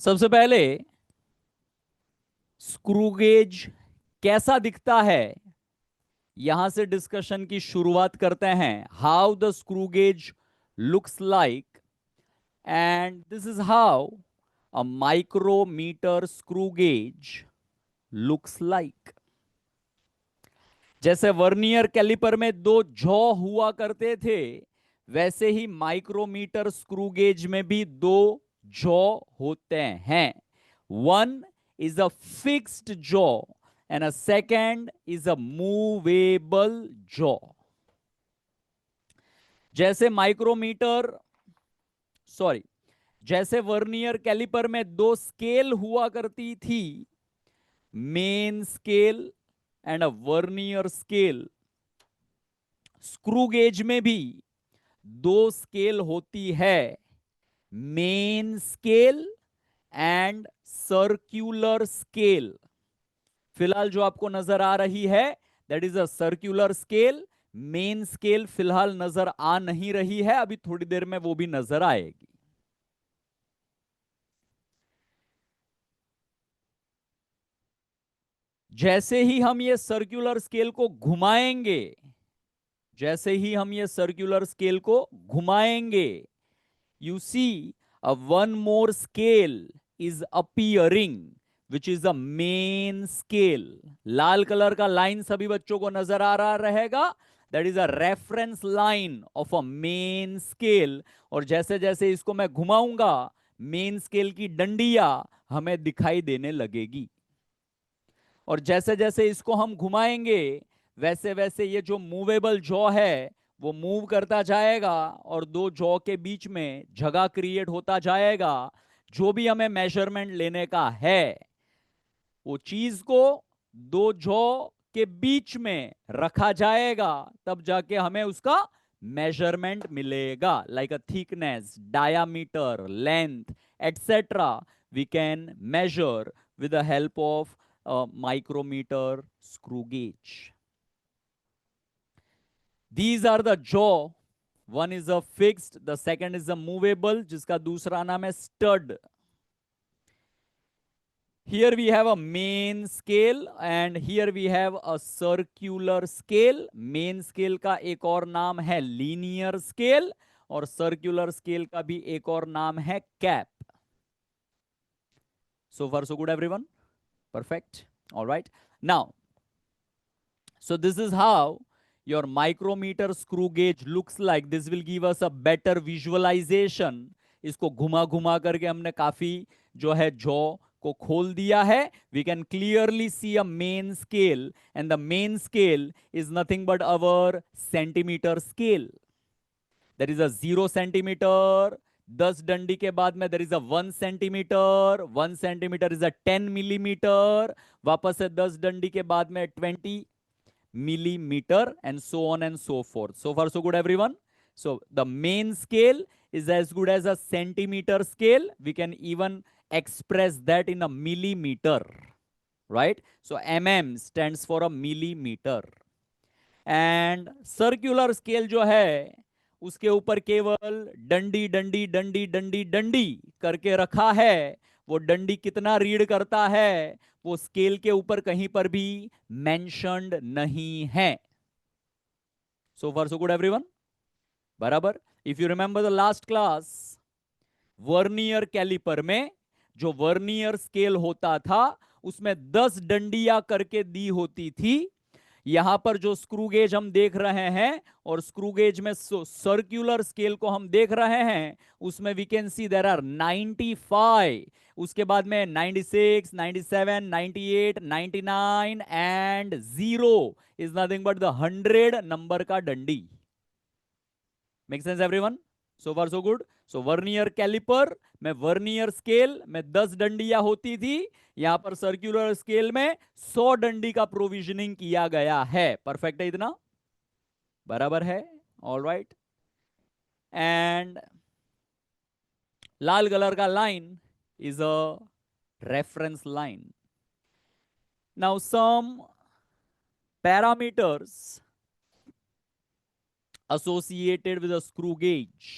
सबसे पहले screw gauge कैसा दिखता है, यहां से डिस्कशन की शुरुआत करते हैं। How the screw gauge looks like, and this is how a micrometer screw gauge looks like. जैसे वर्नियर कैलिपर में दो जॉ हुआ करते थे, वैसे ही माइक्रोमीटर स्क्रू गेज में भी दो जॉ होते हैं। One is a fixed jaw and a second is a movable jaw. जैसे माइक्रोमीटर सॉरी जैसे वर्नियर कैलिपर में दो स्केल हुआ करती थी, main scale and a vernier scale, screw gauge में भी दो स्केल होती है, main scale and circular scale. फिलहाल जो आपको नजर आ रही है that is a circular scale. Main scale फिलहाल नजर आ नहीं रही है, अभी थोड़ी देर में वो भी नजर आएगी। जैसे ही हम ये सर्क्यूलर स्केल को घुमाएंगे, जैसे ही हम ये सर्क्यूलर स्केल को घुमाएंगे, you see a one more scale is appearing which is the main scale। Lal colour का लाइन सभी बच्चों को नजर आ रहा रहेगा, that is a reference line of a main scale। और जैसे जैसे इसको मैं घुमाऊंगा, मेन स्केल की डंडिया हमें दिखाई देने लगेगी, और जैसे जैसे इसको हम घुमाएंगे वैसे वैसे ये जो मूवेबल जॉ है वो मूव करता जाएगा और दो जॉ के बीच में जगह क्रिएट होता जाएगा। जो भी हमें मेजरमेंट लेने का है वो चीज को दो जॉ के बीच में रखा जाएगा, तब जाके हमें उसका मेजरमेंट मिलेगा। Like a thickness, diameter, length etcetera we can measure with the help of a micrometer screw gauge. These are the jaw. One is a fixed, the second is a movable, जिसका दूसरा नाम है stud. Here we have a main scale and here we have a circular scale. Main scale का एक और नाम है linear scale और circular scale का भी एक और नाम है cap. So far so good everyone? Perfect. All right. Now, so this is how your micrometer screw gauge looks like. This will give us a better visualization. इसको घुमा घुमा करके हमने काफी जो है जॉ को खोल दिया है. We can clearly see a main scale and the main scale is nothing but our centimeter scale. There is a 0 centimeter. 10 डंडी के बाद में there is a 1 centimeter. 1 centimeter is a 10 millimeter. वापस से 10 डंडी के बाद में 20 millimeter and so on and so forth. So far so good everyone? So the main scale is as good as a centimeter scale. We can even express that in a millimeter, right? So mm stands for a millimeter. And circular scale जो है उसके ऊपर केवल डंडी डंडी डंडी डंडी डंडी करके रखा है। वो डंडी कितना रीड करता है वो स्केल के ऊपर कहीं पर भी मेंशन्ड नहीं है। So far so good everyone? बराबर। If you remember the last class, vernier caliper में जो वर्नियर स्केल होता था उसमें 10 डंडियां करके दी होती थी। यहां पर जो स्क्रू गेज हम देख रहे हैं और स्क्रू गेज में सर्कुलर स्केल को हम देख रहे हैं, उसमें we can see there are 95, उसके बाद में 96, 97, 98, 99 and 0 is nothing but the 100 number का डंडी। Make sense everyone? So far so good. So vernier caliper में वर्नियर स्केल में 10 डंडियां होती थी, यहां पर सर्कुलर स्केल में 100 डंडी का प्रोविजनिंग किया गया है। परफेक्ट है इतना? बराबर है। All right. एंड लाल कलर का line is a reference line. Now some parameters associated with a screw gauge.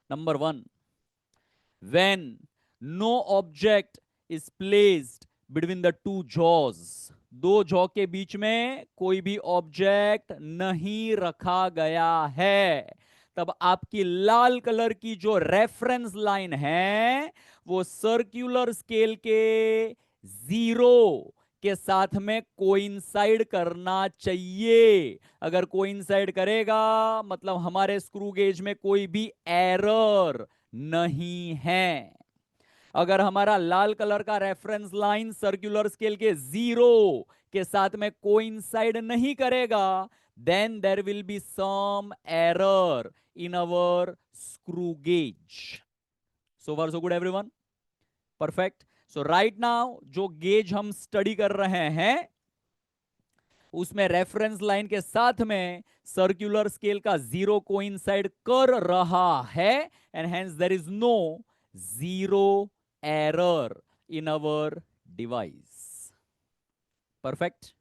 Number one, when no object is placed between the two jaws, दो जॉ के बीच में कोई भी ऑब्जेक्ट नहीं रखा गया है, तब आपकी लाल कलर की जो रेफरेंस लाइन है वो सर्कुलर स्केल के जीरो के साथ में कोइंसाइड करना चाहिए। अगर कोइंसाइड करेगा मतलब हमारे स्क्रू गेज में कोई भी एरर नहीं है। अगर हमारा लाल कलर का रेफरेंस लाइन सर्कुलर स्केल के जीरो के साथ में कोइंसाइड नहीं करेगा, then there will be some error in our screw gauge. So far so good everyone? Perfect. So right now जो गेज हम स्टडी कर रहे हैं उसमें रेफरेंस लाइन के साथ में सर्कुलर स्केल का जीरो कोइंसाइड कर रहा है, and hence there is no zero error in our device. Perfect,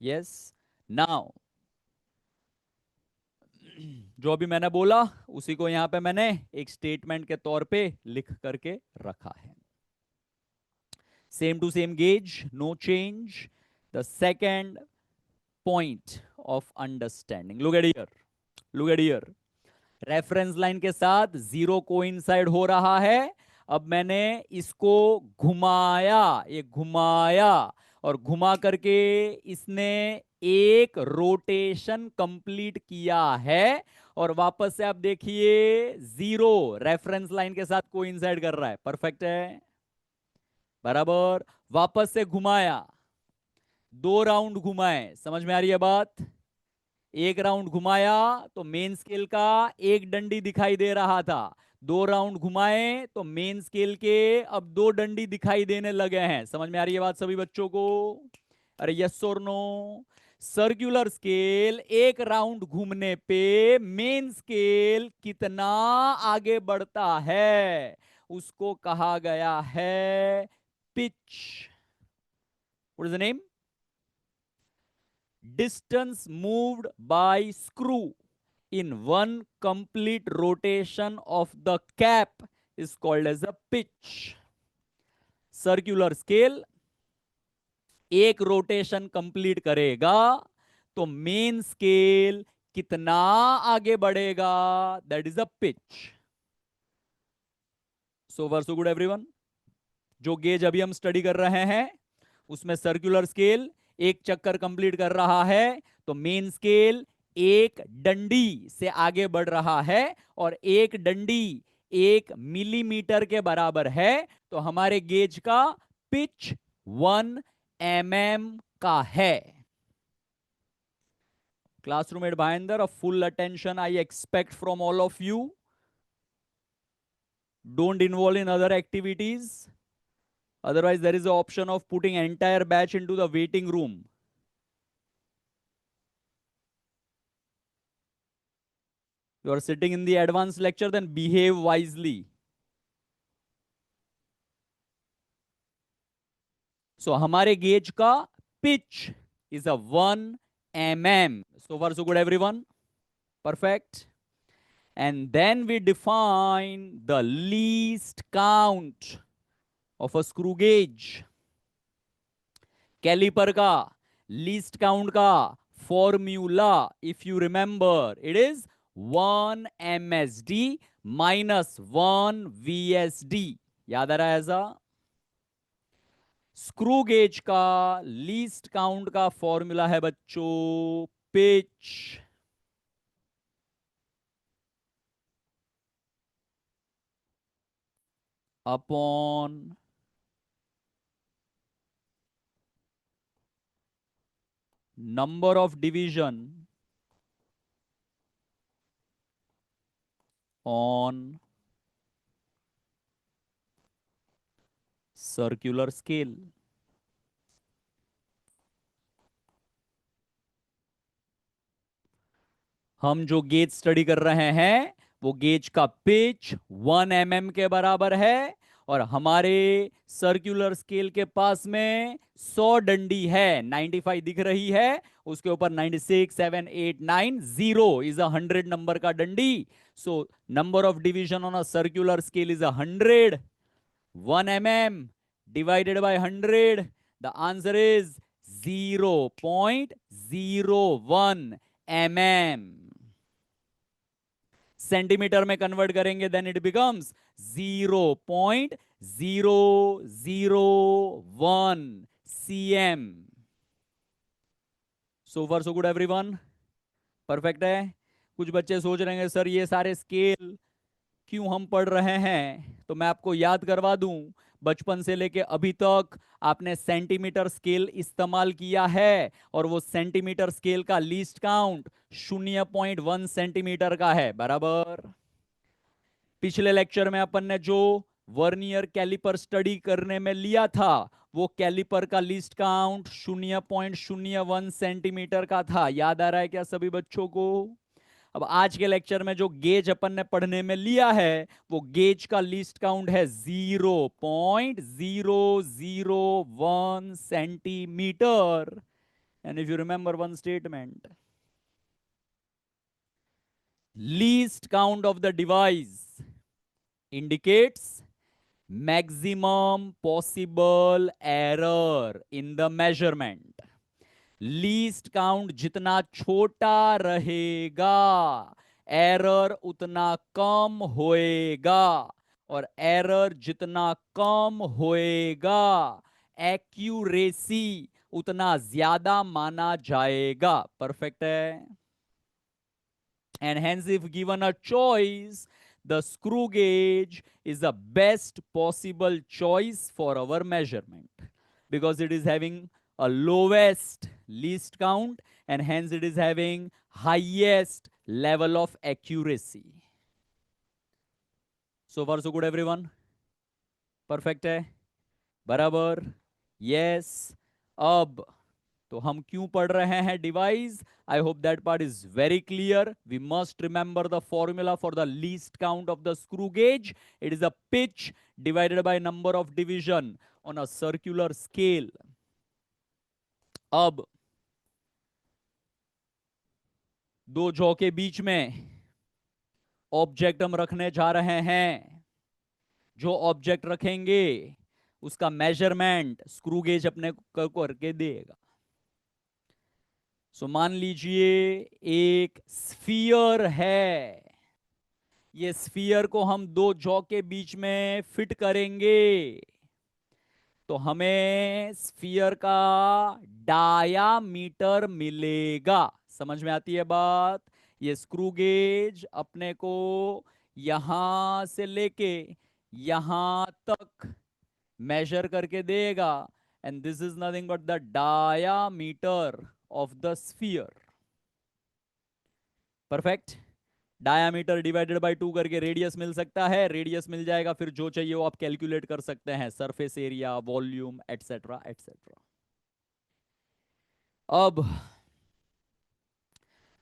yes. Now जो अभी मैंने बोला उसी को यहां पे मैंने एक स्टेटमेंट के तौर पे लिख करके रखा है। Same to same gauge, no change. The second point of understanding, look at here, look at here, reference line के साथ जीरो कोइंसाइड हो रहा है। अब मैंने इसको घुमाया, ये घुमाया और घुमा करके इसने एक रोटेशन कंप्लीट किया है, और वापस से आप देखिए जीरो रेफरेंस लाइन के साथ कोइंसाइड कर रहा है। परफेक्ट है, बराबर। वापस से घुमाया, दो राउंड घुमाए, समझ में आ रही है बात? एक राउंड घुमाया तो मेन स्केल का एक डंडी दिखाई दे रहा था, दो राउंड घुमाए तो मेन स्केल के अब दो डंडी दिखाई देने लगे हैं। समझ में आ रही है बात सभी बच्चों को? अरे यस और नो? सर्कुलर स्केल एक राउंड घूमने पे मेन स्केल कितना आगे बढ़ता है उसको कहा गया है pitch. What is the name? Distance moved by screw in one complete rotation of the cap is called as a pitch. Circular scale एक रोटेशन कंप्लीट करेगा तो मेन स्केल कितना आगे बढ़ेगा, that is a pitch. So for so good everyone. जो gauge अभी हम study कर रहे हैं उसमें सर्कुलर स्केल एक चक्कर कंप्लीट कर रहा है तो मेन स्केल एक डंडी से आगे बढ़ रहा है, और एक डंडी 1 मिलीमीटर के बराबर है, तो हमारे गेज का पिच 1 mm का है। Classroom at Bhayandar, a full attention I expect from all of you. Don't involve in other activities, otherwise there is an option of putting entire batch into the waiting room. You are sitting in the advanced lecture, then behave wisely. So हमारे gauge का pitch is a 1 mm. So far so good everyone? Perfect. And then we define the least count of a screw gauge. Caliper का least count का formula, if you remember, it is 1 MSD minus 1 VSD। याद आ रहा है ऐसा? Screw gauge का least count का formula है बच्चों pitch upon number of division on circular scale। हम जो गेज स्टडी कर रहे हैं वो गेज का पिच 1 mm के बराबर है, और हमारे सर्कुलर स्केल के पास में 100 डंडी है, 95 दिख रही है, उसके ऊपर 96, 7, 8, 9, 0 इज अ 100 नंबर का डंडी। So number of division on a circular scale is 100। 1 mm divided by 100, the answer is 0.01 mm. Centimetre में कन्वर्ट करेंगे then it becomes 0.001 cm. So far so good everyone, perfect है. कुछ बच्चे सोच रहे हैं सर ये सारे स्केल क्यों हम पढ़ रहे हैं, तो मैं आपको याद करवा दूं, बचपन से लेके अभी तक आपने सेंटीमीटर स्केल इस्तेमाल किया है और वो सेंटीमीटर स्केल का लीस्ट काउंट 0.1 सेंटीमीटर का है, बराबर. पिछले लेक्चर में अपन ने जो वर्नियर कैलिपर स्टडी करने में लिया था वो कैलिपर का लीस्ट काउंट 0.01 सेंटीमीटर का था. याद आ रहा है क्या सभी बच्चों को? अब आज के लेक्चर में जो गेज अपन ने पढ़ने में लिया है वो गेज का लीस्ट काउंट है 0.001 centimetre. And if you remember one statement, least count of the device indicates maximum possible error in the measurement. Least count जितना छोटा रहेगा एरर उतना कम होएगा, और एरर जितना कम होएगा एक्यूरेसी उतना ज्यादा माना जाएगा. परफेक्ट है. And hence if given a choice, the screw gauge is the best possible choice for our measurement because it is having a lowest least count and hence it is having highest level of accuracy. So far so good everyone, perfect है, बराबर. yes. अब तो हम क्यों पढ़ रहे हैं device? I hope that part is very clear. We must remember the formula for the least count of the screw gauge. It is a pitch divided by number of division on a circular scale. अब दो jaw के बीच में object हम रखने जा रहे हैं. जो ऑब्जेक्ट रखेंगे उसका मेजरमेंट स्क्रू गेज अपने को करके देगा. सो मान लीजिए एक स्फीयर है. ये स्फीयर को हम दो जॉ के बीच में फिट करेंगे तो हमें स्फीयर का डायामीटर मिलेगा. समझ में आती है बात? ये स्क्रू गेज अपने को यहां से लेके यहां तक मेजर करके देगा and this is nothing but the diameter of the sphere. Perfect. Diameter divided by 2 करके रेडियस मिल सकता है. रेडियस मिल जाएगा, फिर जो चाहिए वो आप कैलकुलेट कर सकते हैं, surface area, volume, etcetera etcetera. अब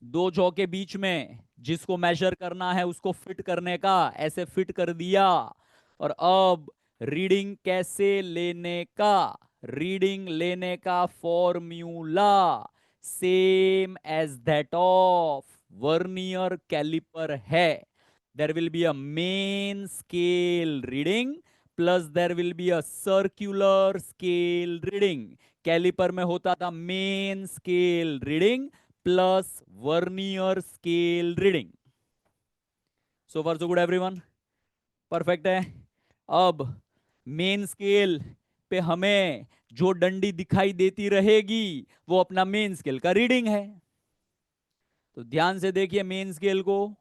दो जॉ के बीच में जिसको मेजर करना है उसको फिट करने का ऐसे फिट कर दिया. और अब रीडिंग कैसे लेने का? रीडिंग लेने का formula same as that of vernier calliper है. There will be a main scale reading plus there will be a circular scale reading. Calliper में होता था main scale reading plus vernier scale reading. So far so good everyone, perfect है. अब main scale पे हमें जो डंडी दिखाई देती रहेगी वो अपना मेन स्केल का रीडिंग है. तो ध्यान से देखिए मेन स्केल को.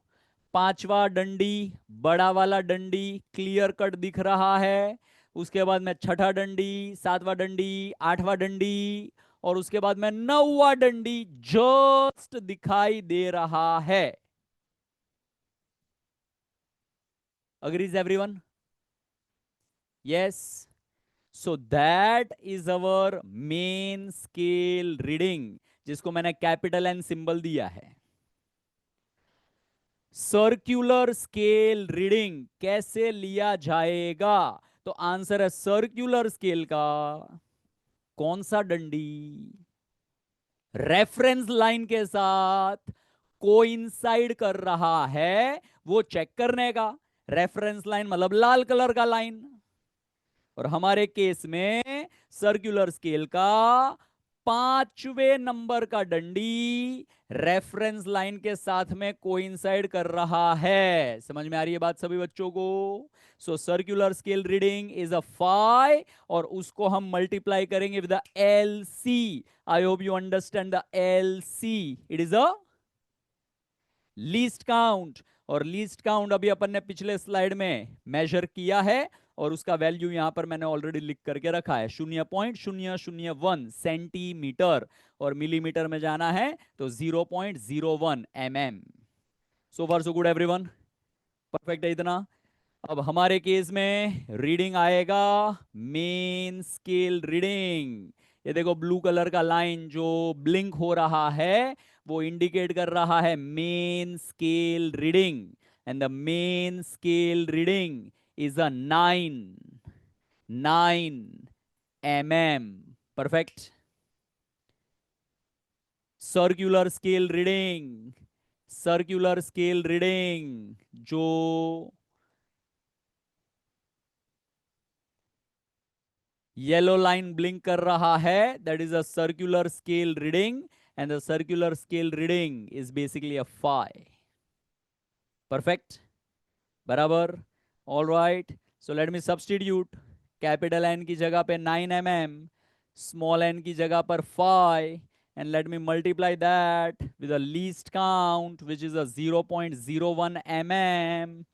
पांचवा डंडी, बड़ा वाला डंडी क्लियर कट दिख रहा है. उसके बाद में छठा डंडी, सातवां डंडी, आठवां डंडी और उसके बाद में नौवा डंडी जस्ट दिखाई दे रहा है. Agrees everyone? Yes. So that is our main scale reading जिसको मैंने कैपिटल एन सिंबल दिया है. सर्कुलर स्केल रीडिंग कैसे लिया जाएगा? तो आंसर है सर्कुलर स्केल का कौन सा डंडी रेफरेंस लाइन के साथ कोइंसाइड कर रहा है वो चेक करने का. रेफरेंस लाइन मतलब लाल कलर का लाइन. और हमारे केस में सर्कुलर स्केल का 5वें नंबर का डंडी रेफरेंस लाइन के साथ में कोइंसाइड कर रहा है। समझ में आ रही है बात सभी बच्चों को? So circular scale reading is a phi, और उसको हम मल्टीप्लाई करेंगे with the L C. I hope you understand the L C. It is a least count, और लीस्ट काउंट अभी अपन ने पिछले स्लाइड में मेजर किया है, और उसका वैल्यू यहां पर मैंने ऑलरेडी लिख करके रखा है 0.001 सेंटीमीटर, और मिलीमीटर में जाना है तो 0.01 mm। सो far so good everyone, perfect है इतना। अब हमारे केस में रीडिंग आएगा मेन स्केल रीडिंग। ये देखो ब्लू कलर का लाइन जो ब्लिंक हो रहा है वो इंडिकेट कर रहा है main scale reading, and the main scale reading is a 9 mm। Perfect. Circular scale reading, circular scale reading जो येलो लाइन ब्लिंक कर रहा है, that is a circular scale reading, and the circular scale reading is basically a phi. Perfect, बराबर। All right, so let me substitute. Capital N की जगह पे 9 mm, small N की जगह पर 5, and let me multiply that with the least count, which is a 0.01 mm.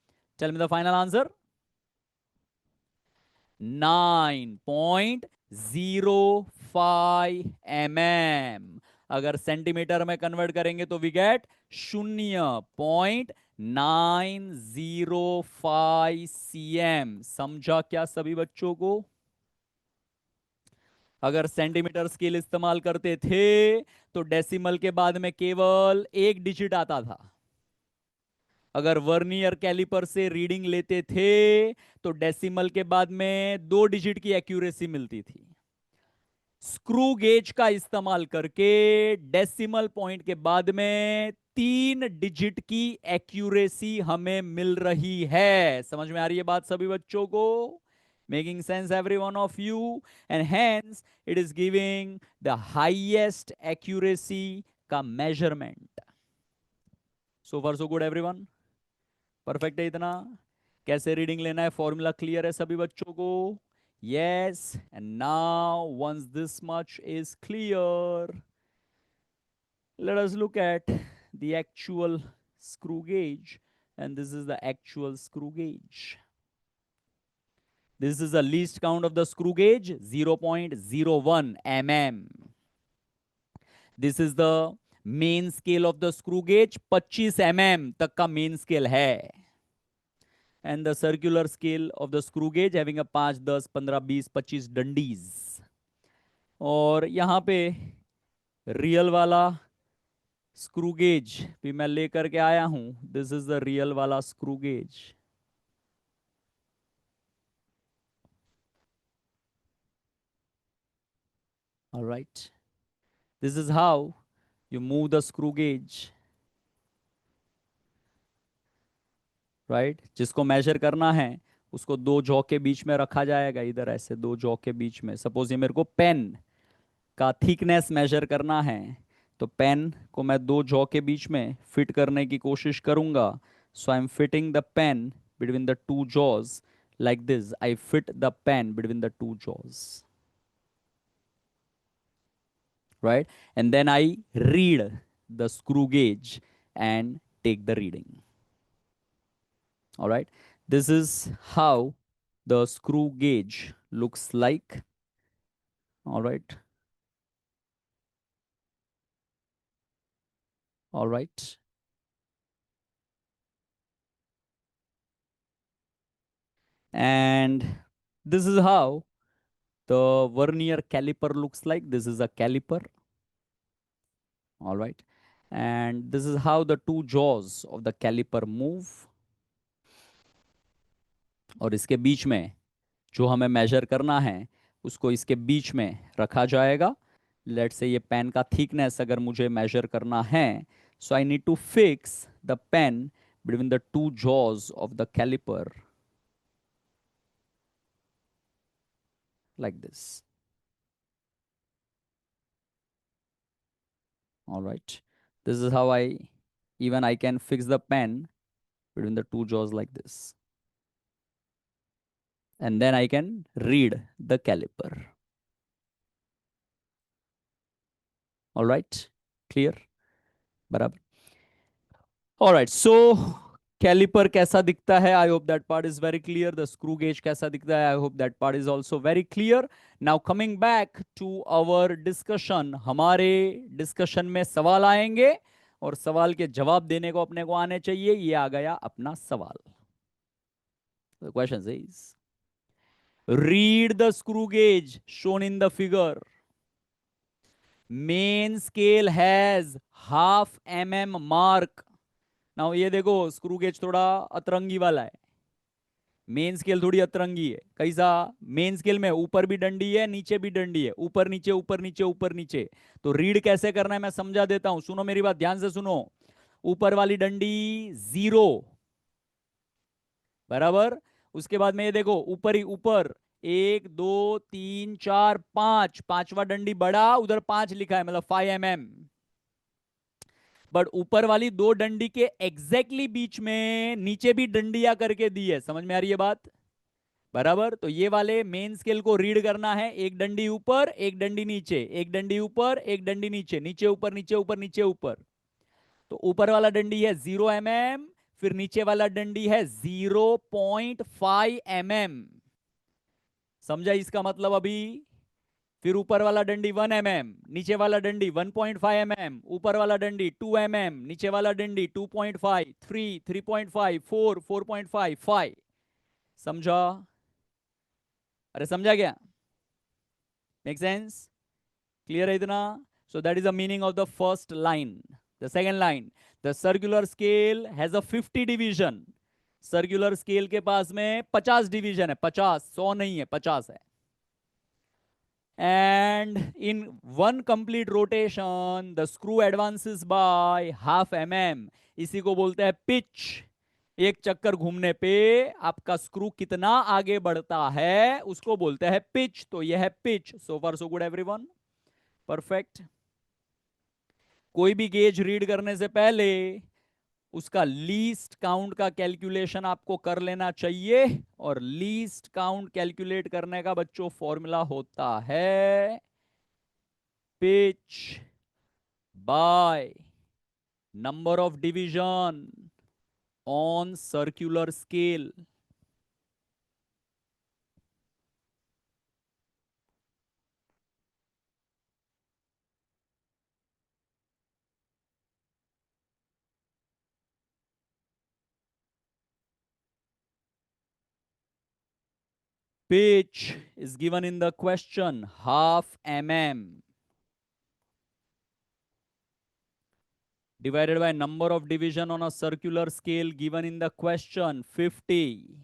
Tell me the final answer. 9.05 mm। अगर centimetre में convert करेंगे तो वी गेट 0.905 cm। समझा क्या सभी बच्चों को? अगर सेंटीमीटर स्केल इस्तेमाल करते थे तो डेसिमल के बाद में केवल एक डिजिट आता था। अगर वर्नियर कैलिपर से रीडिंग लेते थे तो डेसिमल के बाद में 2 डिजिट की एक्यूरेसी मिलती थी। स्क्रू गेज का इस्तेमाल करके डेसिमल पॉइंट के बाद में 3 डिजिट की एक्यूरेसी हमें मिल रही है। समझ में आ रही है बात सभी बच्चों को? Making sense every one of you? And hence it is giving the highest accuracy का मेजरमेंट। सो far so good everyone, perfect है इतना। कैसे रीडिंग लेना है फॉर्मूला क्लियर है सभी बच्चों को? Yes, and now once this much is clear, let us look at the actual screw gauge, and this is the actual screw gauge. This is the least count of the screw gauge, 0.01 mm. This is the main scale of the screw gauge, 25 mm तक का main scale है, and the circular scale of the screw gauge having a 5, 10, 15, 20, 25 डंडीज। और यहाँ पे real वाला screw gauge भी मैं लेकर के आया हूं। दिस इज द रियल वाला screw gauge. Alright, this is how you move the screw gauge. Right, जिसको मेजर करना है उसको 2 जॉ के बीच में रखा जाएगा, इधर ऐसे 2 जॉ के बीच में। सपोज ये मेरे को पेन का थिकनेस मेजर करना है, तो पेन को मैं 2 जॉ के बीच में फिट करने की कोशिश करूंगा। So I am fitting the pen between the 2 jaws like this. I fit the pen between the 2 jaws, right? And then I read the screw gauge and take the reading. All right, this is how the screw gauge looks like. All right, all right. And this is how the vernier caliper looks like. This is a caliper. All right, and this is how the 2 jaws of the caliper move. और इसके बीच में जो हमें major करना है उसको इसके बीच में रखा जाएगा। लेट से ये पेन का थिकनेस अगर मुझे मेजर करना है, so I need to fix the pen between the 2 jaws of the calliper. like this. All right, this is how I can fix the pen between the two jaws like this, and then I can read the caliper. All right, clear? बराबर. All right, so caliper कैसा दिखता है? I hope that part is very clear. The screw gauge कैसा दिखता है? I hope that part is also very clear. Now coming back to our discussion, हमारे discussion में सवाल आएंगे और सवाल के जवाब देने को अपने को आने चाहिए. ये आ गया अपना सवाल. The question is, read the screw gauge shown in the figure. Main scale has half mm mark. Now ये देखो, स्क्रू गेज थोड़ा अतरंगी वाला है. मेन स्केल थोड़ी अतरंगी है. कैसा? मेन स्केल में ऊपर भी डंडी है, नीचे भी डंडी है, ऊपर नीचे ऊपर नीचे ऊपर नीचे. तो रीड कैसे करना है मैं समझा देता हूं. सुनो मेरी बात ध्यान से सुनो. ऊपर वाली डंडी 0, बराबर. उसके बाद में ये देखो, ऊपर ही ऊपर 1 2 3 4 5, पांचवा डंडी बड़ा, उधर 5 लिखा है, मतलब 5 mm. बट ऊपर वाली दो डंडी के एग्जैक्टली बीच में नीचे भी डंडियां करके दी है. समझ में आ रही है बात? बराबर. तो ये वाले मेन स्केल को रीड करना है. एक डंडी ऊपर, एक डंडी नीचे, एक डंडी ऊपर, एक डंडी नीचे, नीचे ऊपर नीचे ऊपर नीचे ऊपर. तो ऊपर वाला डंडी है 0 mm, फिर नीचे वाला डंडी है 0.5 mm. समझा इसका मतलब अभी? फिर ऊपर वाला डंडी 1 mm, नीचे वाला डंडी 1.5 mm, ऊपर वाला डंडी 2 mm, नीचे वाला डंडी 2.5, 3, 3.5, 4, 4.5, 5. समझा? अरे समझा क्या? Make sense? क्लियर है इतना? सो that is the meaning of the first line. The second line, the circular scale has a 50 division. Circular scale के पास में 50 डिवीजन है. 50, 100 नहीं है, 50 है. And in one complete rotation the screw advances by half mm. इसी को बोलते हैं पिच. एक चक्कर घूमने पे आपका स्क्रू कितना आगे बढ़ता है उसको बोलते हैं पिच. तो यह है पिच. सो far so good everyone. Perfect. कोई भी गेज रीड करने से पहले उसका लीस्ट काउंट का कैलकुलेशन आपको कर लेना चाहिए. और लीस्ट काउंट कैलकुलेट करने का बच्चों फॉर्मूला होता है pitch bye number of division on circular scale. Pitch is given in the question, half mm, divided by number of division on a circular scale given in the question, 50.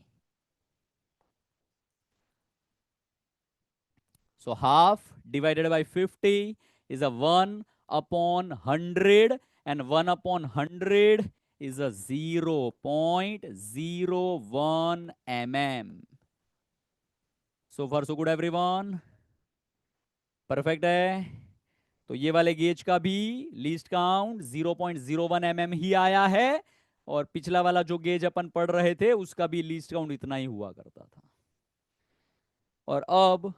So half divided by 50 is a 1 upon 100, and 1 upon 100 is a 0.01 mm. So far so good everyone. Perfect है. तो ये वाले gauge का भी least count 0.01 mm ही आया है. और पिछला वाला जो गेज अपन पढ़ रहे थे उसका भी लीस्ट काउंट इतना ही हुआ करता था. और अब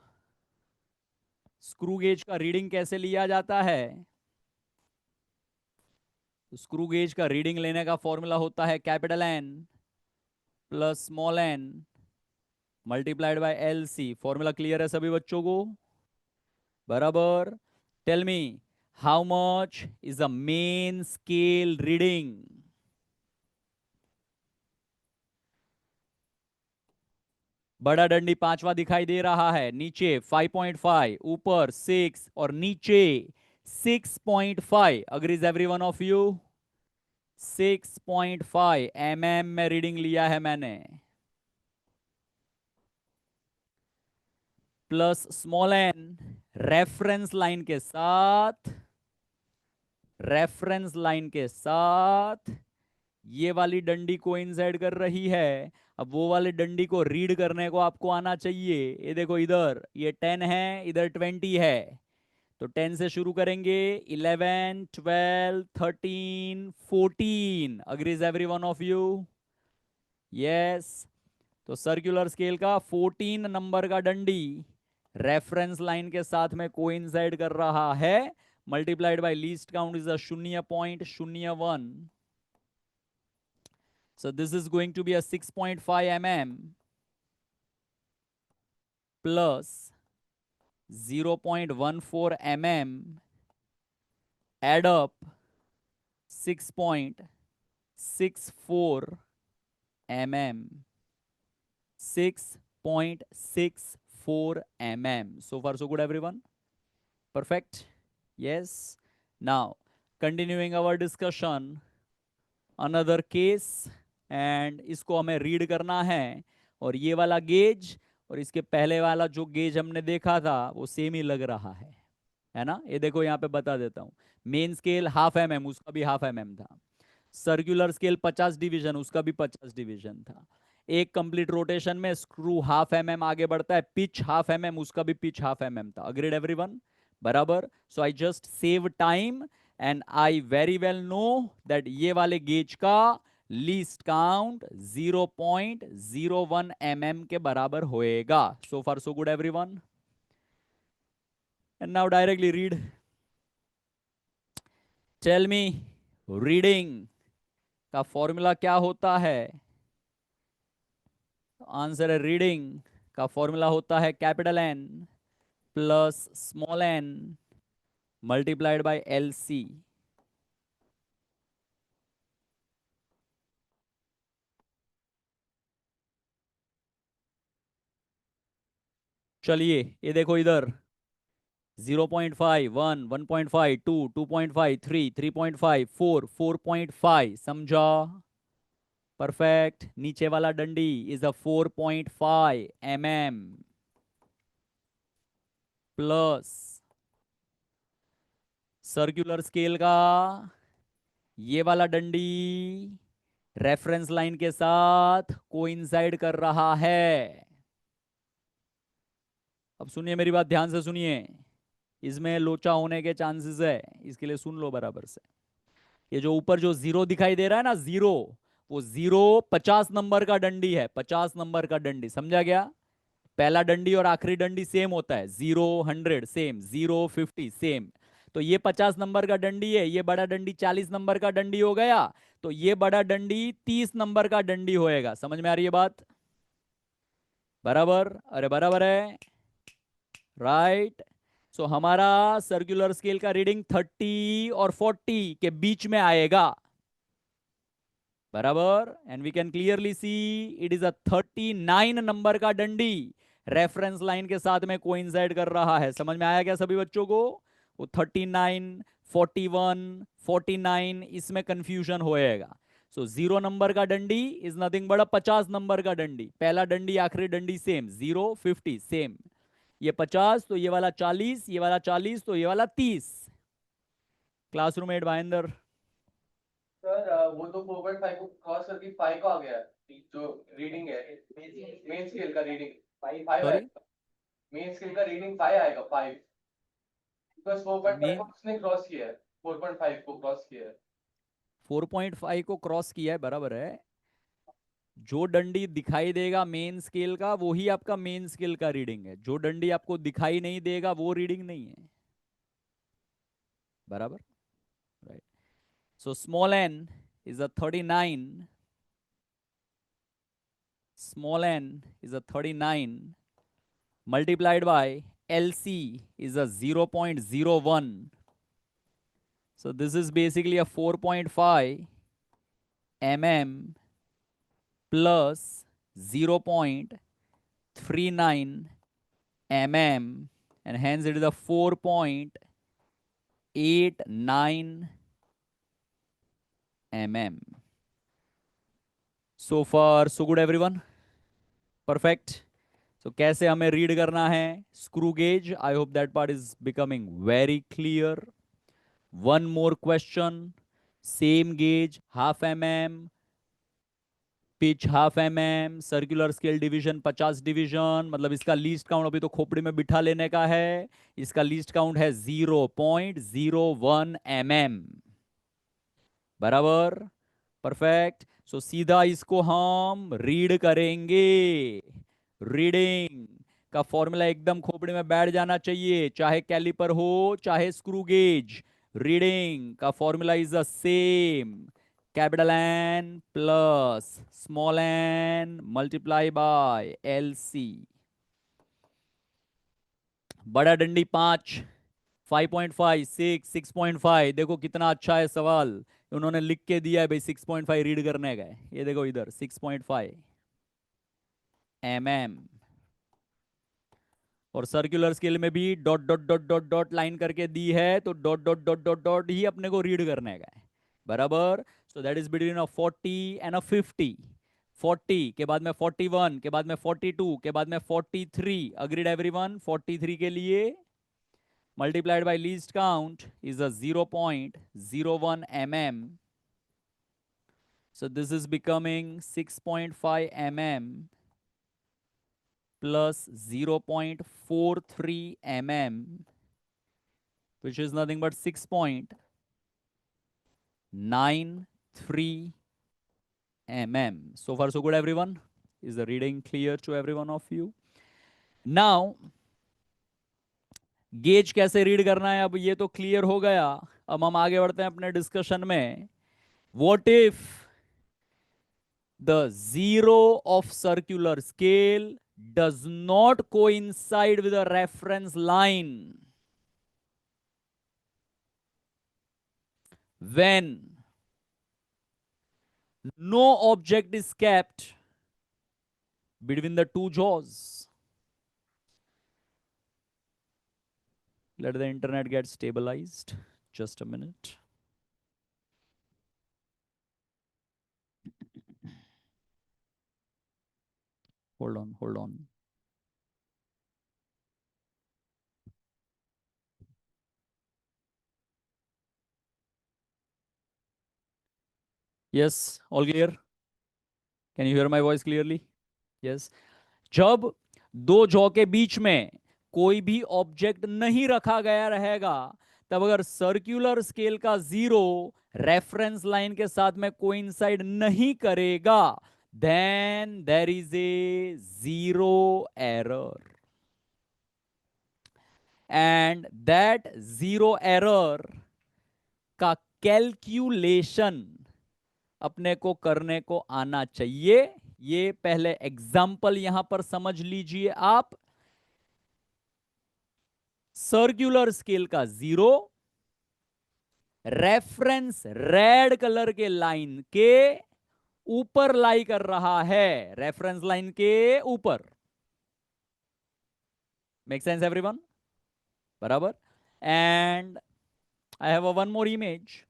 स्क्रू गेज का रीडिंग कैसे लिया जाता है? स्क्रू गेज का रीडिंग लेने का फॉर्मूला होता है capital N plus small n multiplied by LC. Formula clear है सभी बच्चों को? बराबर. Tell me, how much is the main scale reading? बड़ा डंडी पांचवा दिखाई दे रहा है. नीचे 5.5, ऊपर 6 और नीचे 6.5. Agrees every one of you? 6.5 mm में रीडिंग लिया है मैंने. Plus small n reference line के साथ, रेफरेंस लाइन के साथ ये वाली डंडी कोइंसाइड कर रही है अब वो वाले डंडी को रीड करने को आपको आना चाहिए। ये देखो इधर ये 10 है, इधर 20 है, तो 10 से शुरू करेंगे, 11 12 13 14। Agrees every one of you? Yes. तो सर्कुलर स्केल का 14 नंबर का डंडी रेफरेंस लाइन के साथ में कोइंसाइड कर रहा है, multiplied by least count is a 0.01। So this is going to be a 6.5 mm plus 0.14 mm, add up 6.64 mm, 6.64 mm. So far so good everyone? Perfect? Yes. Now continuing our discussion, another case, and इसको हमें read करना है, और ये वाला gauge और इसके पहले वाला जो गेज हमने देखा था वो सेम ही लग रहा है ना? ये देखो यहाँ पे बता देता हूँ, main scale half M M, उसका भी हाफ एम एम था, सर्कुलर स्केल 50 डिवीजन, उसका भी 50 डिवीजन था, एक कंप्लीट रोटेशन में स्क्रू हाफ एम एम आगे बढ़ता है, पिच हाफ एम एम, उसका भी पिच हाफ एम एम था। Agreed everyone? बराबर। So I just save time and I very well know that ये वाले गेज का लीस्ट काउंट 0.01 mm के बराबर होएगा। So far so good everyone? And now directly read. Tell me, reading का formula क्या होता है? आंसर है, रीडिंग का फॉर्मूला होता है capital N plus small n multiplied by L C. चलिए ये देखो इधर 0.5 1 1.5 2 2.5 3 3.5 4 4.5, समझा? परफेक्ट। नीचे वाला डंडी is a 4.5 mm plus circular scale का ये वाला डंडी रेफरेंस लाइन के साथ कोइंसाइड कर रहा है। अब सुनिए मेरी बात, ध्यान से सुनिए, इसमें लोचा होने के चांसेस है, इसके लिए सुन लो बराबर से। ये जो ऊपर जो जीरो दिखाई दे रहा है ना, जीरो, वो जीरो 50 नंबर का डंडी है, 50 नंबर का डंडी, समझा गया? पहला डंडी और आखिरी डंडी सेम होता है, 0 100 सेम, 0 50 सेम। तो ये 50 नंबर का डंडी है, ये बड़ा डंडी 40 नंबर का डंडी हो गया, तो ये बड़ा डंडी 30 नंबर का डंडी होएगा। समझ में आ रही है बात? बराबर? अरे बराबर है, राइट। सो हमारा सर्कुलर स्केल का रीडिंग 30 और 40 के बीच में आएगा, बराबर। And we can clearly see it is a 39 number का डंडी रेफरेंस लाइन के साथ में कोइंसाइड कर रहा है। समझ में आया क्या सभी बच्चों को? वो 39 41 49 इसमें कंफ्यूजन होएगा। सो 0 नंबर का डंडी इज नथिंग बट 50 नंबर का डंडी, पहला डंडी आखिरी डंडी सेम, 0 50 सेम, ये 50 तो ये वाला 40, ये वाला 40 तो ये वाला 30। Classroom add Bhayandar. सर वो तो 4.5 को क्रॉस करके 5 को आ गया है, जो रीडिंग है मेन स्केल का रीडिंग 5 सॉरी, आएगा, मेन स्केल का रीडिंग 5 आएगा, 5 बिकॉज 4.5 को मेन उसने क्रॉस किया है, 4.5 को क्रॉस किया है। 4.5 को क्रॉस किया है, बराबर है। जो डंडी दिखाई देगा मेन स्केल का वो ही आपका मेन स्केल का रीडिंग है, जो डंडी आपको दिखाई नहीं देगा वो रीडिंग नहीं है, बराबर, right. So small n is a 39, small n is a 39 multiplied by LC is a 0.01. So this is basically a 4.5 mm plus 0.39 mm, and hence it is a 4.89 mm. So far so good everyone? Perfect. So कैसे हमें read करना है screw gauge? I hope that part is becoming very clear. One more question. Same gauge, half mm, pitch half mm, circular scale division 50 division, मतलब इसका least count अभी तो खोपड़ी में बिठा लेने का है, इसका लीस्ट काउंट है 0.01 mm, बराबर, परफेक्ट। सो सीधा इसको हम रीड करेंगे। रीडिंग का फॉर्मूला एकदम खोपड़ी में बैठ जाना चाहिए, चाहे कैलिपर हो चाहे स्क्रू गेज। रीडिंग का formula is the same, capital N plus small n multiply by L C. बड़ा डंडी 5, 5.5, 6, 6.5। देखो कितना अच्छा है सवाल, उन्होंने लिख के दिया है भाई 6.5 रीड करने का है। ये देखो इधर 6.5 mm, और सर्कुलर स्केल में भी dot dot dot dot dot line करके दी है, तो dot dot dot dot dot ही अपने को रीड करने का है, बराबर। So that is between a 40 and a 50। 40 के बाद में 41 के बाद में 42 के बाद में 43। Agreed everyone? 43 के लिए multiplied by least count is a 0.01 mm. So this is becoming 6.5 mm plus 0.43 mm, which is nothing but 6.93 mm. So far so good, everyone. Is the reading clear to every one of you? Now gauge कैसे read करना है, अब ये तो clear हो गया। अब हम आगे बढ़ते हैं अपने डिस्कशन में। What if the zero of circular scale does not coincide with a reference line? When no object is kept between the two jaws. Let the internet get stabilized. Just a minute. Hold on, hold on. Yes, all clear? Can you hear my voice clearly? Yes. जब दो jaw के बीच में कोई भी object नहीं रखा गया रहेगा, तब अगर सर्कुलर स्केल का जीरो रेफरेंस लाइन के साथ में कोइंसाइड नहीं करेगा, then there is a zero error, and that zero error का कैलकुलेशन अपने को करने को आना चाहिए। ये पहले एग्जाम्पल यहां पर समझ लीजिए आप। सर्कुलर स्केल का जीरो रेफरेंस रेड कलर के लाइन के ऊपर लाई कर रहा है, रेफरेंस लाइन के ऊपर। Make sense everyone? बराबर। And I have one more image,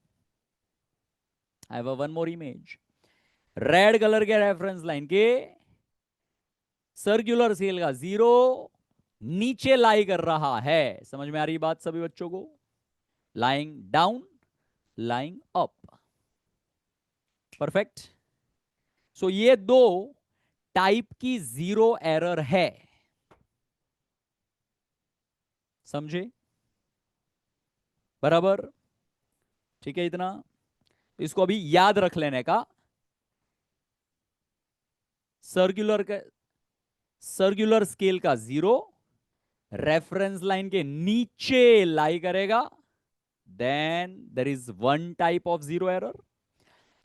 I have one more image. Red colour के रेफरेंस लाइन के सर्कुलर स्केल का जीरो नीचे लाई कर रहा है। समझ में आ रही बात सभी बच्चों को? Lying down, lying up. Perfect. So ये दो टाइप की जीरो एरर है, समझे? बराबर, ठीक है इतना? तो इसको अभी याद रख लेने का। सर्कुलर स्केल का जीरो रेफरेंस लाइन के नीचे लाई करेगा, then there is one type of zero error.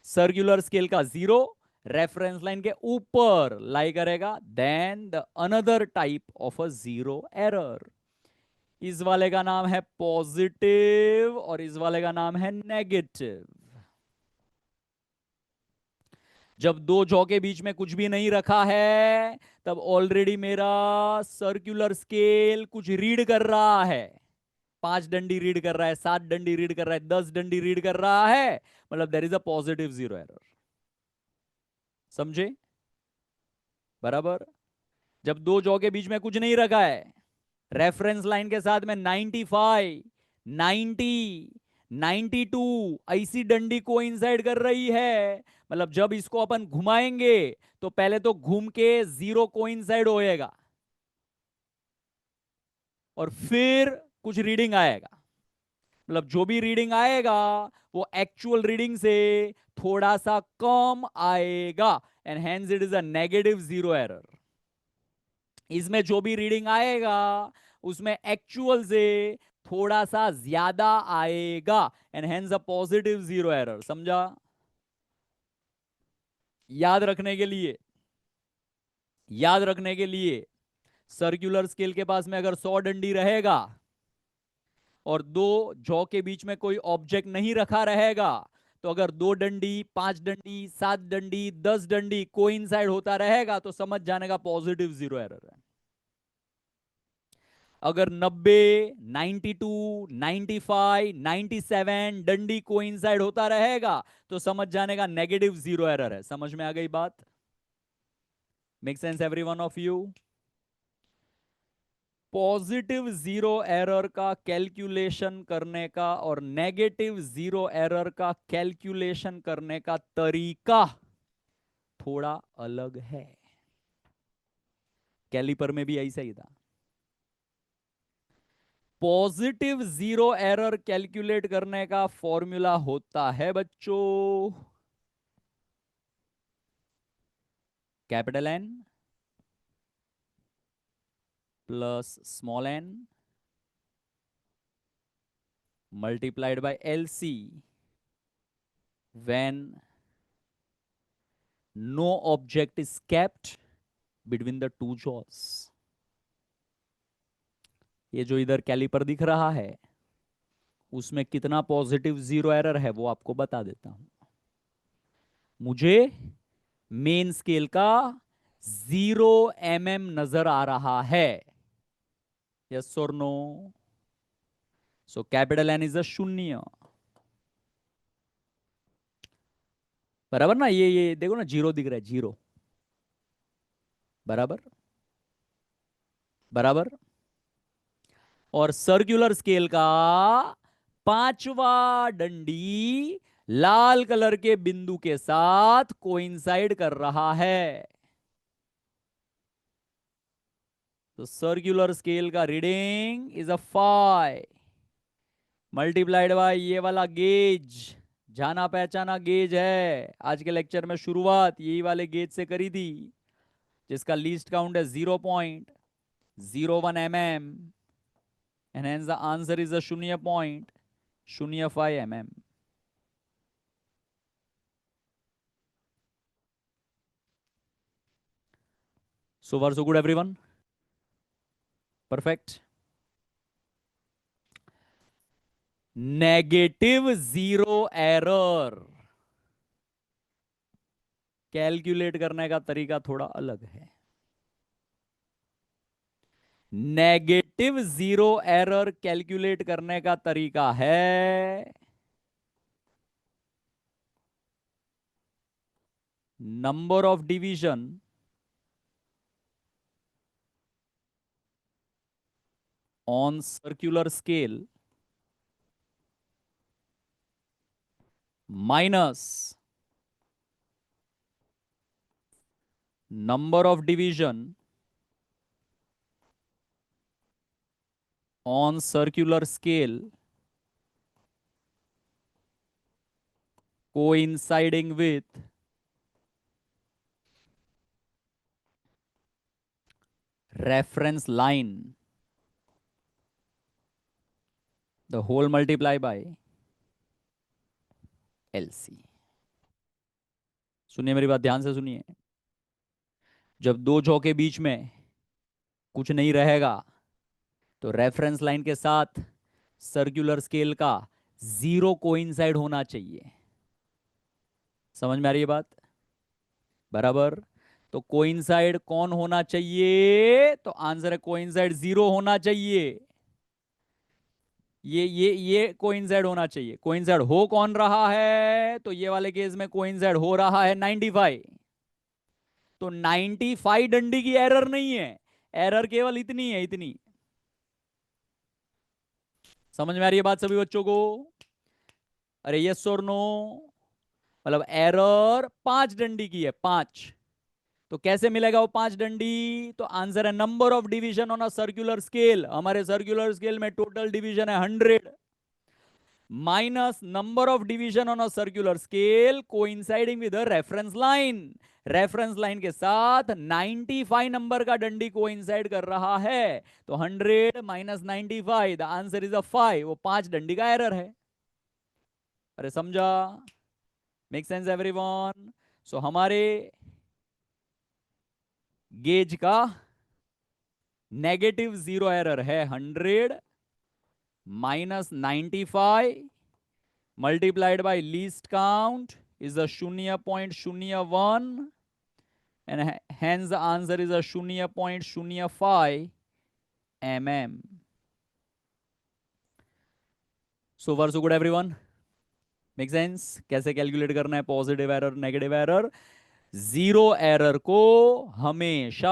Circular scale का जीरो रेफरेंस लाइन के ऊपर लाई करेगा, then the another type of a zero error. इस वाले का नाम है पॉजिटिव और इस वाले का नाम है नेगेटिव। जब दो जॉ के बीच में कुछ भी नहीं रखा है, तब ऑलरेडी मेरा सर्कुलर स्केल कुछ रीड कर रहा है। 5 डंडी रीड कर रहा है, 7 डंडी रीड कर रहा है, 10 डंडी रीड कर रहा है, मतलब there is a positive zero error. समझे? बराबर। जब दो जॉ के बीच में कुछ नहीं रखा है, रेफरेंस लाइन के साथ में 95, 90, 92 ऐसी डंडी कोइंसाइड कर रही है, मतलब जब इसको अपन घुमाएंगे तो पहले तो घूम के 0 कोइंसाइड होएगा और फिर कुछ रीडिंग आएगा, मतलब जो भी रीडिंग आएगा वो एक्चुअल रीडिंग से थोड़ा सा कम आएगा, and hence it is a negative 0 error. इसमें जो भी रीडिंग आएगा उसमें एक्चुअल से थोड़ा सा ज्यादा आएगा, and hence a positive 0 error. समझा? याद रखने के लिए, याद रखने के लिए, सर्कुलर स्केल के पास में अगर 100 डंडी रहेगा और दो जॉ के बीच में कोई ऑब्जेक्ट नहीं रखा रहेगा, तो अगर 2 डंडी, 5 डंडी, 7 डंडी, 10 डंडी कोइंसाइड होता रहेगा तो समझ जाने का पॉजिटिव 0 एरर है। अगर 90, 92, 95, 97 डंडी कोइंसाइड होता रहेगा तो समझ जाने का नेगेटिव 0 एरर है। समझ में आ गई बात? Make sense every one of you? Positive 0 error का कैलकुलेशन करने का और नेगेटिव 0 एरर का कैलकुलेशन करने का तरीका थोड़ा अलग है। कैलिपर में भी ऐसा ही था। पॉजिटिव 0 एरर कैलकुलेट करने का फॉर्मूला होता है बच्चों capital N plus small n multiplied by LC when no object is kept between the two jaws. ये जो इधर कैलिपर दिख रहा है उसमें कितना पॉजिटिव 0 एरर है वो आपको बता देता हूं। मुझे मेन स्केल का 0 mm नजर आ रहा है, यस और no? So capital N is a शून्य, बराबर ना? ये देखो ना, 0 दिख रहा है, 0, बराबर बराबर। और सर्कुलर स्केल का 5वां डंडी लाल कलर के बिंदु के साथ कोइंसाइड कर रहा है। तो सर्कुलर स्केल का reading is a 5 multiplied by ये वाला गेज, जाना पहचाना गेज है। आज के लेक्चर में शुरुआत यही वाले गेज से करी थी जिसका लीस्ट काउंट है 0.01 mm, and hence the answer is a 0.05 mm. So far so good everyone? Perfect. Negative 0 error calculate करने का तरीका थोड़ा अलग है। नेगेटिव 0 एरर कैलकुलेट करने का तरीका है number of division on circular scale minus number of division on circular scale coinciding with reference line, the whole multiply by LC। सुनिए मेरी बात ध्यान से सुनिए। जब दो जॉ के बीच में कुछ नहीं रहेगा तो रेफरेंस लाइन के साथ सर्कुलर स्केल का 0 कोइंसाइड होना चाहिए। समझ में आ रही है बात? बराबर। तो कोइंसाइड कौन होना चाहिए? तो आंसर है कोइंसाइड 0 होना चाहिए। ये कोइंसाइड होना चाहिए। कोइंसाइड हो कौन रहा है? तो ये वाले केस में कोइंसाइड हो रहा है 95। तो 95 डंडी की एरर नहीं है, एरर केवल इतनी है, इतनी। समझ में आ रही है बात सभी बच्चों को? अरे यस और नो, मतलब एरर 5 डंडी की है, 5। तो कैसे मिलेगा वो 5 डंडी? तो आंसर है number of division on a circular scale. हमारे सर्कुलर स्केल में टोटल डिवीजन है 100 minus number of division on a circular scale coinciding with a reference line. Reference line के साथ 95 नंबर का डंडी कोइंसाइड कर रहा है, तो 100 minus 95, the answer is a 5। वो 5 डंडी का एरर है। अरे समझा? Make sense everyone? सो हमारे गेज का नेगेटिव जीरो एरर है 100 minus 95 multiplied by least count is a 0.01 and hence the answer is a 0.05 mm. So far so good everyone? Make sense? कैसे कैलकुलेट करना है positive error negative error? Zero error को हमेशा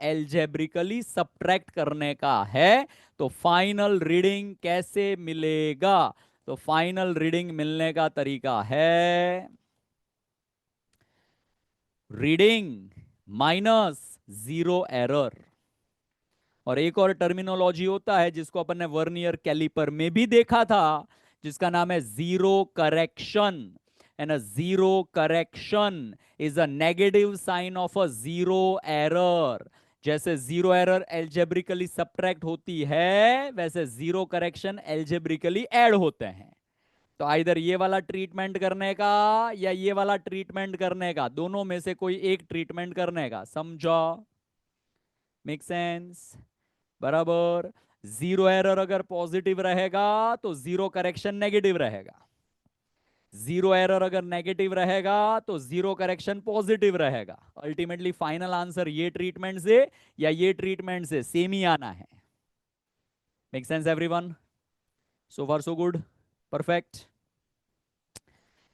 algebraically subtract करने का है। तो फाइनल रीडिंग कैसे मिलेगा? तो फाइनल रीडिंग मिलने का तरीका है रीडिंग माइनस जीरो एरर। और एक और टर्मिनोलॉजी होता है जिसको अपन ने वर्नियर कैलिपर में भी देखा था, जिसका नाम है zero correction. And a zero correction is a negative sign of a zero error. जैसे जीरो एरर एल्जेब्रिकली सब्ट्रैक्ट होती है, वैसे जीरो करेक्शन एल्जेब्रिकली ऐड होते हैं। तो आइदर ये वाला ट्रीटमेंट करने का या ये वाला ट्रीटमेंट करने का, दोनों में से कोई एक ट्रीटमेंट करने का। समझो? Make sense? बराबर। जीरो एरर अगर पॉजिटिव रहेगा तो जीरो करेक्शन नेगेटिव रहेगा, जीरो एरर अगर नेगेटिव रहेगा तो जीरो करेक्शन पॉजिटिव रहेगा। अल्टीमेटली फाइनल आंसर ये ट्रीटमेंट से या ये ट्रीटमेंट से सेम ही आना है। Make sense everyone? So far so good? Perfect.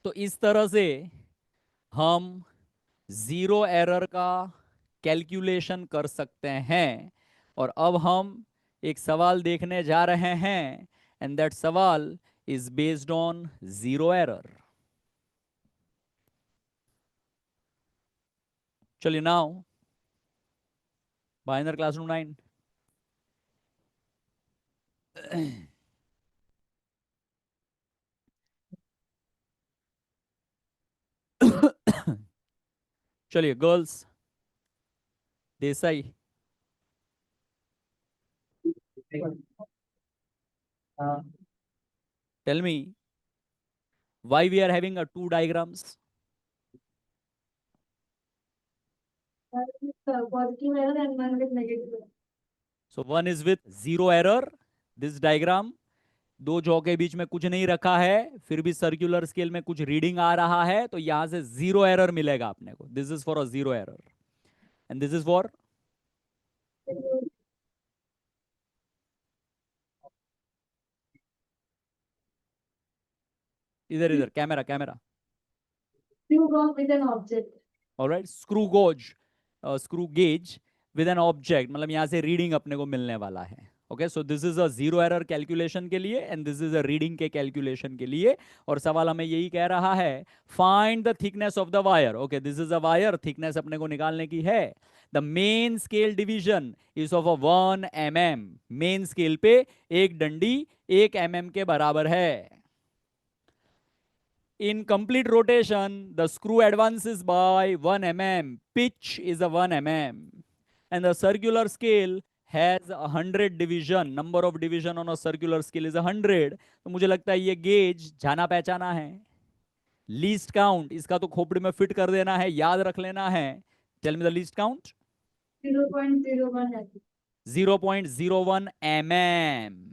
तो इस तरह से हम जीरो एरर का कैलकुलेशन कर सकते हैं। और अब हम एक सवाल देखने जा रहे हैं, एंड दैट सवाल is based on zero error. चलिए नाउ बाइनर क्लासरूम 9। चलिए girls, Desai, tell me why we are having a two diagrams. Positive error and one with negative error. So one is with zero error, this diagram, दो जौ के बीच में कुछ नहीं रखा है, फिर भी सर्कुलर स्केल में कुछ रीडिंग आ रहा है, तो यहां से जीरो एरर मिलेगा अपने को। This is for a zero error and this is for इधर इधर camera camera. Screw gauge with an object. Alright, screw gauge, screw gauge with an object, मतलब यहां से रीडिंग अपने को मिलने वाला है। Okay, so this is a zero error calculation के लिए and this is a reading के कैलकुलेशन के लिए। और सवाल हमें यही कह रहा है, find the thickness of the wire. Okay, this is a wire, thickness अपने को निकालने की है। The main scale division is of a 1 mm। Main scale पे एक डंडी 1 mm के बराबर है। In complete rotation, the screw advances by 1 mm. Pitch is a 1 mm. And the circular scale has 100 division. Number of division on a circular scale is 100. तो मुझे लगता है ये गेज जाना पहचाना है। लीस्ट काउंट इसका तो खोपड़ी में फिट कर देना है, याद रख लेना है। Tell me the least count. 0.01 mm. 0.01 mm।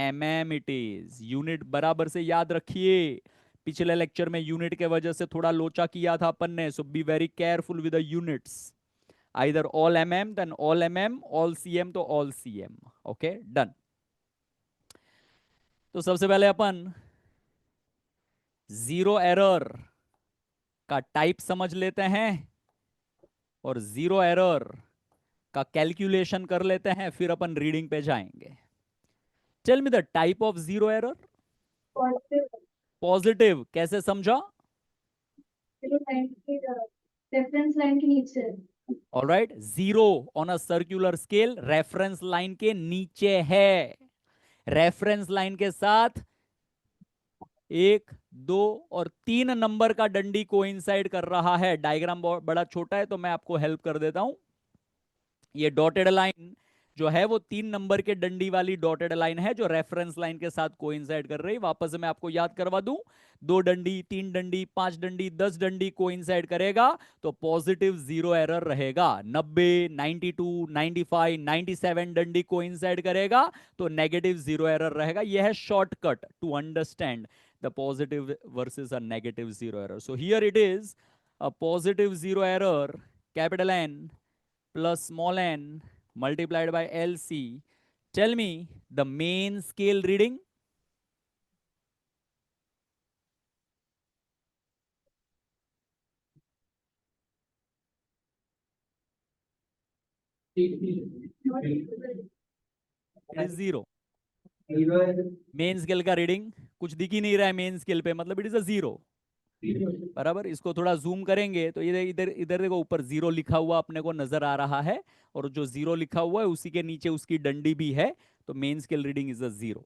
mm it is. Unit बराबर से याद रखिए। पिछले लेक्चर में यूनिट के वजह से थोड़ा लोचा किया था अपन ने, so be very careful with the units. Either all mm then all mm, all cm तो ऑल cm। Okay done. तो सबसे पहले अपन जीरो एरर का टाइप समझ लेते हैं और जीरो एरर का कैलकुलेशन कर लेते हैं, फिर अपन रीडिंग पे जाएंगे। Tell me the type of zero error. Positive. Positive कैसे समझा? रेफरेंस लाइन के नीचे है। Alright, zero on a circular scale reference line के नीचे है। रेफरेंस लाइन के साथ 1, 2 और 3 नंबर का डंडी कोइंसाइड कर रहा है। डायग्राम बहुत बड़ा छोटा है तो मैं आपको हेल्प कर देता हूं। ये डॉटेड लाइन जो है वो 3 नंबर के डंडी वाली डॉटेड लाइन है जो रेफरेंस लाइन के साथ कोइंसाइड कर रही है। वापस मैं आपको याद करवा दूं, 2 डंडी, 3 डंडी, 5 डंडी, 10 डंडी कोइंसाइड करेगा तो पॉजिटिव जीरो एरर रहेगा। 90, 92, 95, 97 डंडी कोइंसाइड करेगा तो नेगेटिव जीरो एरर रहेगा। यह है shortcut to understand the positive versus a negative zero error. So here it is a positive zero error, capital N plus small n multiplied by LC. Tell me the main scale reading. It is 0. Main scale का reading कुछ दिख ही नहीं रहा है main scale पे, मतलब it is a 0। बराबर, इसको थोड़ा जूम करेंगे तो इधर इधर इधर देखो, ऊपर 0 लिखा हुआ अपने को नजर आ रहा है और जो 0 लिखा हुआ है उसी के नीचे उसकी डंडी भी है, तो main scale reading is a 0।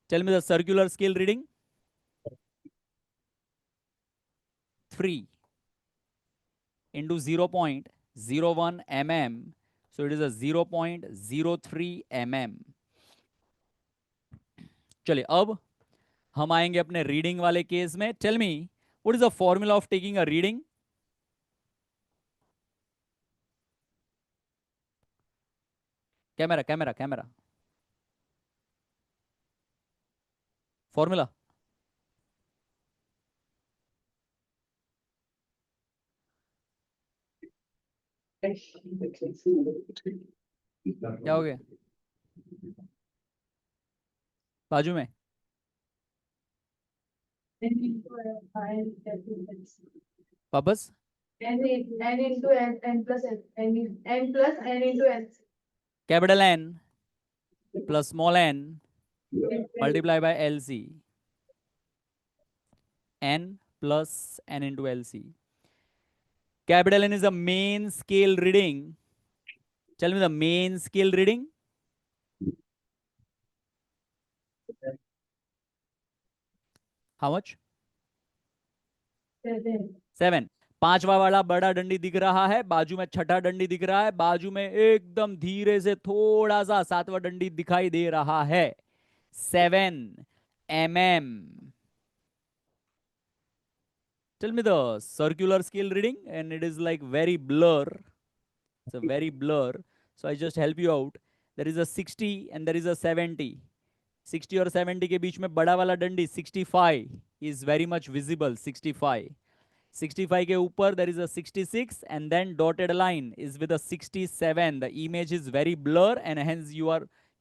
Tell me the circular scale reading. 3 into 0.01 mm, so it is a 0.03 mm। चलिए अब हम आएंगे अपने रीडिंग वाले केस में। Tell me what is the formula of taking a reading. Camera camera camera, formula. क्या हो गया बाजू में? वापस N into N plus N plus N into N. Capital N plus small n multiply by LC, n plus n into LC। Capital N is the main scale reading. Tell me the main scale reading. How much? 7। पांचवा वाला बड़ा डंडी दिख रहा है, बाजू में छठा डंडी दिख रहा है, बाजू में एकदम धीरे से थोड़ा सा 7वां डंडी दिखाई दे रहा है। 7 mm। Tell me the circular scale reading, and it is like very blur. It's a very blur. So I just help you out. There is a 60 and there is a 70. 60 और 70 के बीच में बड़ा वाला डंडी 65 is very much visible। 65 के ऊपर there is a 66 and then dotted line is with a 67। The image is very blur and hence you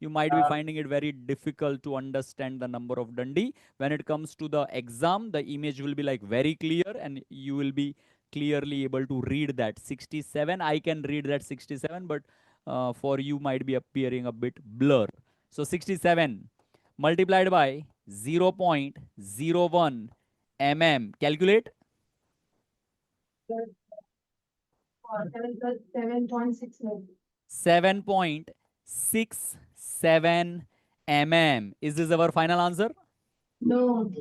might be finding it very difficult to understand the number of dandi. When it comes to the exam, the image will be like very clear and you will be clearly able to read that 67. I can read that 67, but for you might be appearing a bit blur. So 67 multiplied by 0.01 mm. Calculate. 7.67 mm. Is this our final answer? No.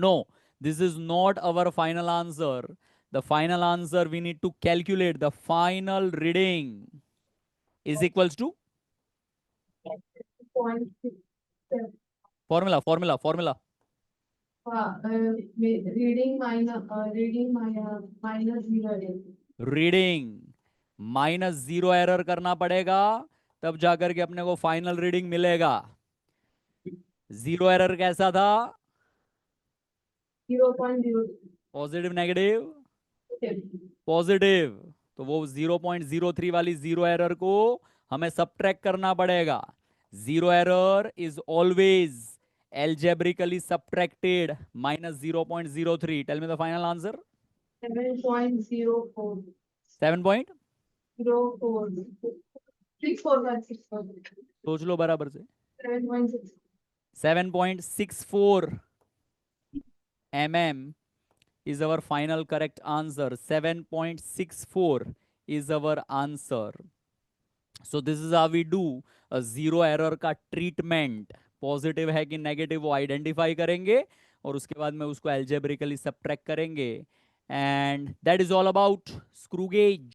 No, this is not our final answer. The final answer we need to calculate. The final reading is equals to 0.67. formula. Reading minus zero. Reading minus 0 error करना पड़ेगा तब जाकर के अपने को final reading मिलेगा। 0 error कैसा था? 0.0. पॉजिटिव नेगेटिव पॉजिटिव, तो वो 0.03 वाली 0 एरर को हमें सबट्रैक्ट करना पड़ेगा। 0 error is always algebraically subtracted minus 0.03. Tell me the final answer. 7.04. 7.04। 64. सोच लो बराबर से। 7.6. 7.64 mm is our final correct answer. 7.64 is our answer. So this is how we do a zero error का treatment. Positive है कि negative वो identify करेंगे और उसके बाद में उसको एल्जेब्रिकली सब्ट्रैक्ट करेंगे. And that is all about screw gauge.